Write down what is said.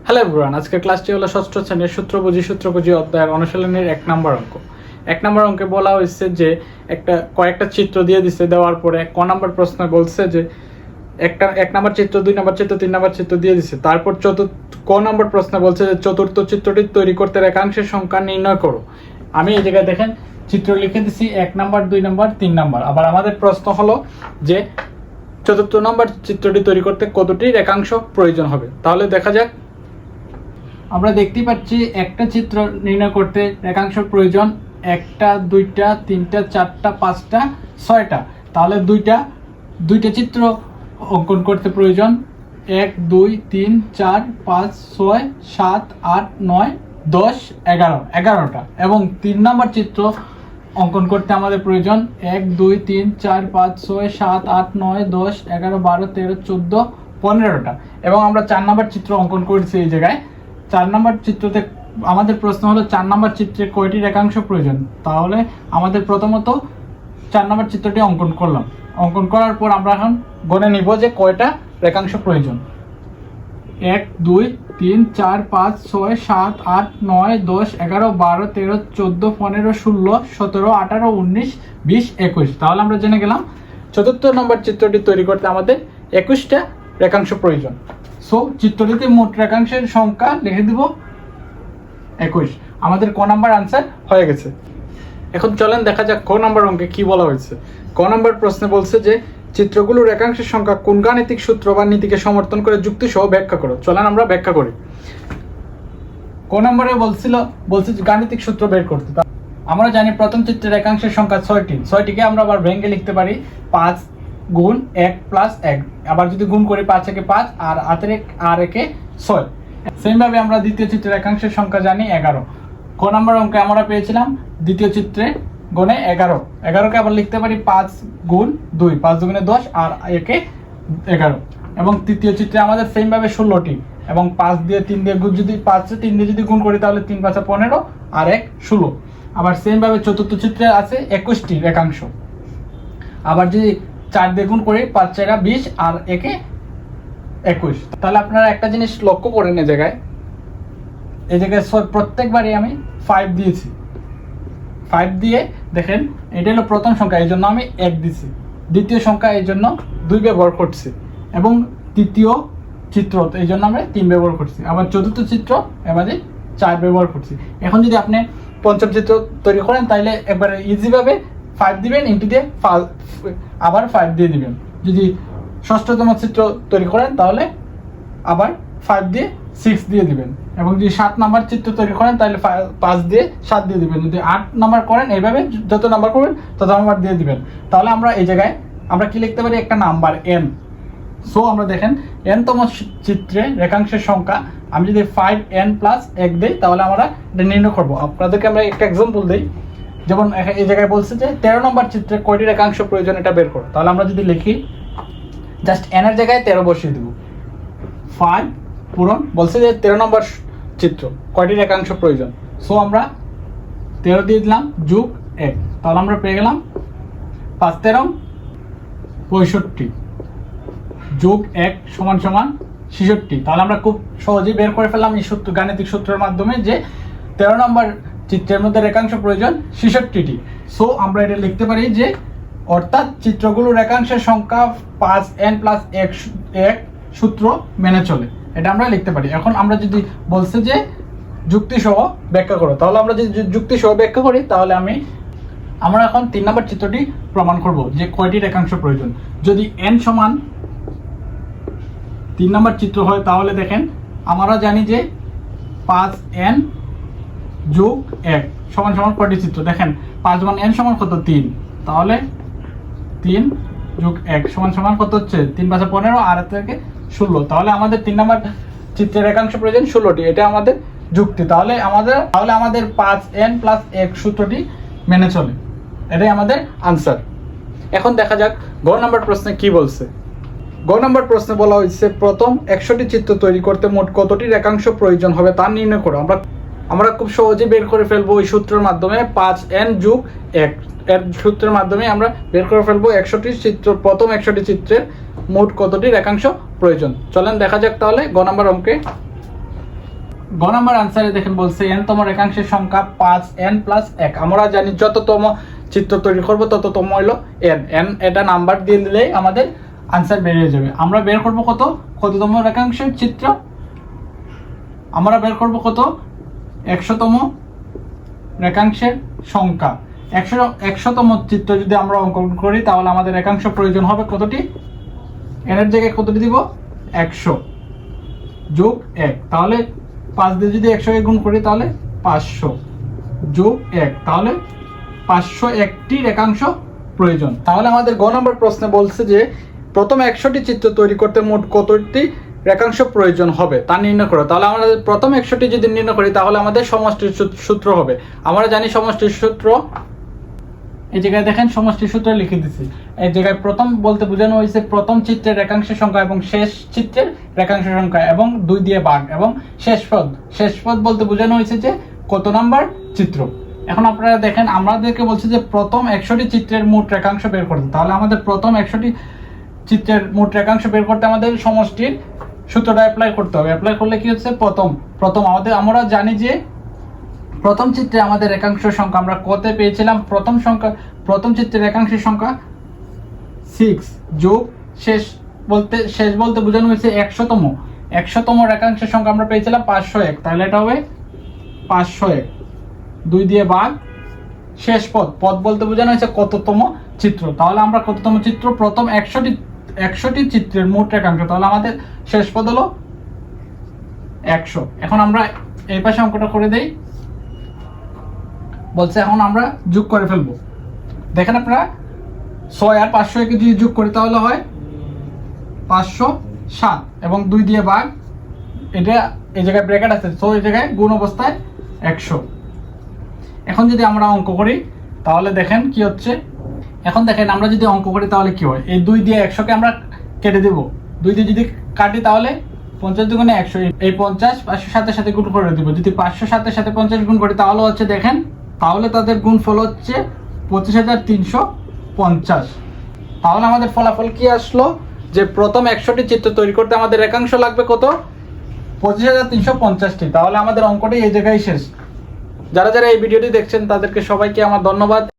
Hello everyone, আজকের ক্লাসটি হলো ষষ্ঠ শ্রেণীর সূত্রবুঝি অধ্যায়ের অনুশীলনীর 1 নম্বর অঙ্ক। 1 নম্বর অঙ্কে বলা হয়েছে যে কয়েকটা চিত্র দিয়ে দিচ্ছে, দেওয়ার পরে ক নম্বর প্রশ্ন বলছে যে এক নম্বর চিত্র, 2 নম্বর চিত্র, 3 নম্বর চিত্র দিয়ে দিচ্ছে। তারপর ক নম্বর প্রশ্ন বলছে যে চতুর্থ চিত্রটি তৈরি করতে রেখাংশের সংখ্যা নির্ণয় করো। আমি এই জায়গায় দেখেন চিত্র লিখে দিচ্ছি 1 নম্বর, 2 নম্বর, 3 নম্বর। আবার আমাদের প্রশ্ন হলো যে চতুর্থ নম্বর চিত্রটি তৈরি করতে কতটি রেখাংশ প্রয়োজন হবে। তাহলে দেখা যাক। আমরা দেখতে পাচ্ছি একটা চিত্র নির্ণয় করতে রেখাংশ প্রয়োজন 1টা, 2টা, 3টা, 4টা, 5টা, 6টা। তাহলে দুইটা চিত্র অঙ্কন করতে প্রয়োজন 1, 2, 3, 4, 5, 6, 7, 8, 9, 10, 11টা। এবং 3 নম্বর চিত্র অঙ্কন করতে আমাদের প্রয়োজন 1, 2, 3, 4, 5, 6, 7, 8, 9, 10, 11, 12, 13, 14, 15টা। এবং আমরা 4 নম্বর চিত্র অঙ্কন করেছি এই জায়গায়। 4 নম্বর চিত্রতে আমাদের প্রশ্ন হলো 4 নম্বর চিত্রে কয়টি রেখাংশ প্রয়োজন। তাহলে আমাদের প্রথমত 4 নম্বর চিত্রটি অঙ্কন করলাম। অঙ্কন করার পর আমরা এখন গণে নিব যে কয়টা রেখাংশ প্রয়োজন। 1, 2, 3, 4, 5, 6, 7, 8, 9, 10, 11, 12, 13, 14, 15, 16, 17, 18, 19, 20, 21। তাহলে আমরা জেনে গেলাম চতুর্থ নম্বর চিত্রটি তৈরি করতে আমাদের 21টা রেখাংশ প্রয়োজন। সো চিত্রটিতে মোট রেখাংশের সংখ্যা লিখে দিব 21। আমাদের ক নাম্বার আনসার হয়ে গেছে। এখন চলেন দেখা যাক ক নাম্বার অঙ্কে কি বলা হয়েছে। ক নাম্বার প্রশ্নে বলছে যে চিত্রগুলোর রেখাংশের সংখ্যা কোন গাণিতিক সূত্র বা নীতিকে সমর্থন করে যুক্তি সহ ব্যাখ্যা করো। চলেন আমরা ব্যাখ্যা করি। ক নাম্বারে বলছে গাণিতিক সূত্র বের করতে। আমরা জানি প্রথম চিত্রের রেখাংশের সংখ্যা 6টিকে আমরা আবার ভেঙে লিখতে পারি 5 গুণ 1 প্লাস 1। আবার যদি গুণ করি 5 একে 5 আর 8 একে 6। সেম ভাবে আমরা দ্বিতীয় চিত্রের রেখাংশের সংখ্যা জানি 11। ক নম্বর অঙ্কে আমরা পেয়েছিলাম দ্বিতীয় চিত্রে গুণে 11কে আবার লিখতে পারি 5 গুণ 2, 5 দুগুণে 10 আর একে 11। এবং তৃতীয় চিত্রে আমাদের সেম ভাবে 16টি এবং 5 দিয়ে 3 দিয়ে গুণ, যদি 5 3 দিয়ে যদি গুণ করি তাহলে 3 5 15 আর 1 16। আবার সেম ভাবে চতুর্থ চিত্রে আছে 21টি রেখাংশ। আবার যদি 4 দিয়ে গুণ করি 5 4 20 আর একে 21। তাহলে আপনারা একটা জিনিস লক্ষ্য করেন, এই জায়গায় প্রত্যেকবারই আমি 5 দিয়েছি। 5 দিয়ে দেখেন এটা হলো প্রথম সংখ্যা, এই জন্য আমি 1 দিছি। দ্বিতীয় সংখ্যা এই জন্য 2 ব্যবহার করছি এবং তৃতীয় চিত্র এই জন্য আমরা 3 ব্যবহার করছি। আবার চতুর্থ চিত্র এবারে 4 ব্যবহার করছি। এখন যদি আপনি পঞ্চম চিত্র তৈরি করেন তাহলে একবারে ইজিভাবে 5 দিবেন, ইন্টু দিয়ে আবার 5 দিয়ে দিবেন। যদি ষষ্ঠতম চিত্র তৈরি করেন তাহলে আবার 5 দিয়ে 6 দিয়ে দিবেন। এবং যদি 7 নাম্বার চিত্র তৈরি করেন তাহলে 5 দিয়ে 7 দিয়ে দিবেন। যদি 8 নাম্বার করেন এইভাবে যত নাম্বার করবেন তত নাম্বার দিয়ে দিবেন। তাহলে আমরা এই জায়গায় আমরা কি লিখতে পারি, একটা নাম্বার n। সো আমরা দেখেন n তম চিত্রে রেখাংশের সংখ্যা আমি যদি 5n প্লাস 1 দিই তাহলে আমরা এটা নির্ণয় করবো। আপনাদেরকে আমরা একটা এক্সাম্পল দিই। যেমন এই জায়গায় বলছে যে 13 নম্বর চিত্রে কয়টি রেখাংশ প্রয়োজন এটা বের করো। তাহলে আমরা যদি লিখি জাস্ট n এর জায়গায় 13 বসিয়ে দেব। 5 পূরণ বলছে যে 13 নম্বর চিত্র কয়টি রেখাংশ প্রয়োজন। সো আমরা 13 দিয়ে দিলাম যোগ 1। তাহলে আমরা পেয়ে গেলাম 5 13 65 যোগ 1 সমান সমান 66। তাহলে আমরা খুব সহজেই বের করে ফেললাম এই গাণিতিক সূত্রের মাধ্যমে যে 13 নম্বর চিত্রের মধ্যে রেখাংশ প্রয়োজন 66টি। সো আমরা এটা লিখতে পারি যে অর্থাৎ চিত্রগুলোর রেখাংশের সংখ্যা 5n প্লাস 1 সূত্র মেনে চলে, এটা আমরা লিখতে পারি। এখন আমরা যদি বলছে যে যুক্তি সহ ব্যাখ্যা করো, তাহলে আমরা যদি যুক্তি সহ ব্যাখ্যা করি তাহলে আমরা এখন 3 নম্বর চিত্রটি প্রমাণ করব যে কয়টি রেখাংশ প্রয়োজন। যদি n সমান 3 নম্বর চিত্র হয় তাহলে দেখেন আমরা জানি যে 5n যোগ 1 সমান সমান কয়টি চিত্র। দেখেন 5 গুণ n সমান কত 3, তাহলে 3 যোগ 1 সমান সমান কত হচ্ছে 3 5 15 আর থেকে 16। তাহলে আমাদের 3 নম্বর চিত্রের রেখাংশ প্রয়োজন 16টি। এটা আমাদের যুক্তি। তাহলে আমাদের 5n প্লাস 1 সূত্রটি মেনে চলে, এটাই আমাদের আনসার। এখন দেখা যাক গ নম্বর প্রশ্নে কি বলছে। গ নম্বর প্রশ্নে বলা হয়েছে প্রথম 100টি চিত্র তৈরি করতে মোট কতটি রেখাংশ প্রয়োজন হবে তা নির্ণয় করো। আমরা খুব সহজে বের করে ফেলবো ওই সূত্রের মাধ্যমে 5n যোগ 1 এর সূত্রের মাধ্যমে আমরা বের করে ফেলবো প্রথম 100টি চিত্রের মোট কতটি রেখাংশ প্রয়োজন। চলেন দেখা যাক তাহলে গ নম্বর অঙ্কে। গ নাম্বার আনসারে দেখেন বলছে n তম রেখাংশের সংখ্যা 5n+1। আমরা জানি যততম চিত্র তৈরি করব তততম হলো n এটা নাম্বার দিয়ে দিলেই আমাদের আনসার বেরিয়ে যাবে। আমরা বের করব কততম রেখাংশের চিত্র, আমরা বের করব 100তম রেখাংশের সংখ্যা। 100তম চিত্র যদি আমরা অঙ্কন করি তাহলে আমাদের রেখাংশ প্রয়োজন হবে কতটি? n এর জায়গায় কতটি দিব? 100 যোগ 1, তাহলে 5 দিয়ে যদি 100 গুণ করি তাহলে 500 যোগ 1, তাহলে 501টি রেখাংশ প্রয়োজন। তাহলে আমাদের গ নম্বর প্রশ্নে বলছে যে প্রথম 100টি চিত্র তৈরি করতে মোট কতটি রেখাংশ প্রয়োজন হবে তা নির্ণয় করো। তাহলে আমরা প্রথম 100টি যদি নির্ণয় করি তাহলে আমাদের সমষ্টির সূত্র হবে। আমরা জানি সমষ্টির সূত্র, এই জায়গায় দেখেন সমষ্টির সূত্র লিখে দিচ্ছি। এই জায়গায় প্রথম বলতে বোঝানো হয়েছে প্রথম চিত্রের রেখাংশের সংখ্যা এবং শেষ চিত্রের রেখাংশের সংখ্যা এবং 2 দিয়ে ভাগ, এবং শেষ পদ বলতে বোঝানো হয়েছে যে কত নাম্বার চিত্র। এখন আপনারা দেখেন আমাদেরকে বলছে যে প্রথম 100টি চিত্রের মোট রেখাংশ বের করতে। তাহলে আমাদের প্রথম 100টি চিত্রের মোট রেখাংশ বের করতে আমাদের সমষ্টির সূত্রটা অ্যাপ্লাই করতে হবে। অ্যাপ্লাই করলে কি হচ্ছে, প্রথম আমরা জানি যে প্রথম চিত্রে আমাদের রেখাংশের সংখ্যা আমরা কত পেয়েছিলাম, প্রথম চিত্রের রেখাংশের সংখ্যা 6 যোগ শেষ বলতে বোঝানো হয়েছে 100তম রেখাংশের সংখ্যা আমরা পেয়েছিলাম 501। তাহলে এটা হবে 501, 2 দিয়ে ভাগ, শেষ পদ বলতে বোঝানো হয়েছে কততম চিত্র। তাহলে আমরা কততম চিত্র, প্রথম 100টি চিত্রের মোট রেখাংশ, তাহলে আমাদের শেষ পদ হলো 100। এখন আমরা এই পাশে অঙ্কটা করে দেই। বলছে এখন আমরা যোগ করে ফেলবো। দেখেন আপনারা 6 আর 501 যদি যোগ করি তাহলে হয় 507 এবং 2 দিয়ে ভাগ, এটা এই জায়গায় ব্র্যাকেট আছে, সো এই জায়গায় গুণ অবস্থায় 100। এখন যদি আমরা অঙ্ক করি তাহলে দেখেন কি হচ্ছে। এখন দেখেন আমরা যদি অঙ্ক করি তাহলে কি হয়, এই 2 দিয়ে 100কে আমরা কেটে দেব। 2 দিয়ে যদি কাটি তাহলে 50 দুগুণে 100, এই 50 507 এর সাথে গুণ করে দেব। যদি 507 এর সাথে 50 গুণ করি তাহলে হচ্ছে দেখেন, তাহলে তাদের গুণফল হচ্ছে 25350। তাহলে আমাদের ফলাফল কি আসলো, যে প্রথম 100টি চিত্র তৈরি করতে আমাদের রেখাংশ লাগবে কত? 25350টি। তাহলে আমাদের অঙ্কটি এই জায়গায় শেষ। যারা এই ভিডিওটি দেখছেন তাদেরকে সবাইকে আমার ধন্যবাদ।